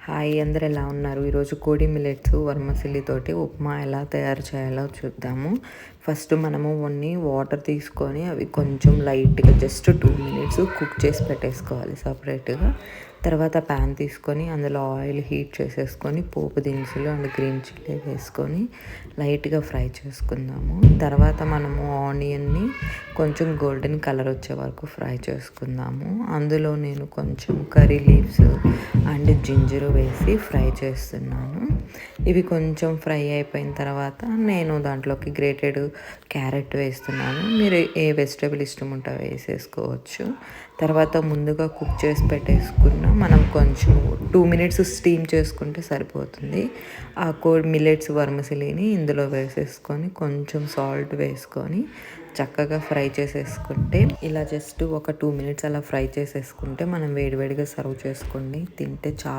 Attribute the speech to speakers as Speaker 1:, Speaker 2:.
Speaker 1: Hi, అందరు ఎలా ఉన్నారు? ఈరోజు కోడి మిల్లెట్స్ వర్మసిల్లి తోటి ఉప్మా ఎలా తయారు చేయాలో చూద్దాము. ఫస్ట్ మనము వాటర్ తీసుకొని అవి కొంచెం లైట్గా జస్ట్ 2 మినిట్స్ కుక్ చేసి పెట్టేసుకోవాలి సపరేట్గా. తర్వాత ప్యాన్ తీసుకొని అందులో ఆయిల్ హీట్ చేసేసుకొని పోపు దినుసులు అండ్ గ్రీన్ చిల్లీ వేసుకొని లైట్గా ఫ్రై చేసుకుందాము. తర్వాత మనము ఆనియన్ని కొంచెం గోల్డెన్ కలర్ వచ్చే వరకు ఫ్రై చేసుకుందాము. అందులో నేను కొంచెం కర్రీ లీవ్స్ అండ్ జింజర్ వేసి ఫ్రై చేస్తున్నాను. ఇవి కొంచెం ఫ్రై అయిపోయిన తర్వాత నేను దాంట్లోకి గ్రేటెడ్ క్యారెట్ వేస్తున్నాను. మీరు ఏ వెజిటేబుల్ ఇష్టం ఉంటే వేసేసుకోవచ్చు. తర్వాత ముందుగా కుక్ చేసి పెట్టేసుకున్న మనం కొంచెం 2 మినిట్స్ స్టీమ్ చేసుకుంటే సరిపోతుంది. ఆ మిల్లెట్స్ వర్మసిలిని ఇందులో వేసేసుకొని కొంచెం సాల్ట్ వేసుకొని చక్కగా ఫ్రై చేసేసుకుంటే, ఇలా జస్ట్ ఒక 2 మినిట్స్ అలా ఫ్రై చేసేసుకుంటే మనం వేడివేడిగా సర్వ్ చేసుకోండి. తింటే చాలా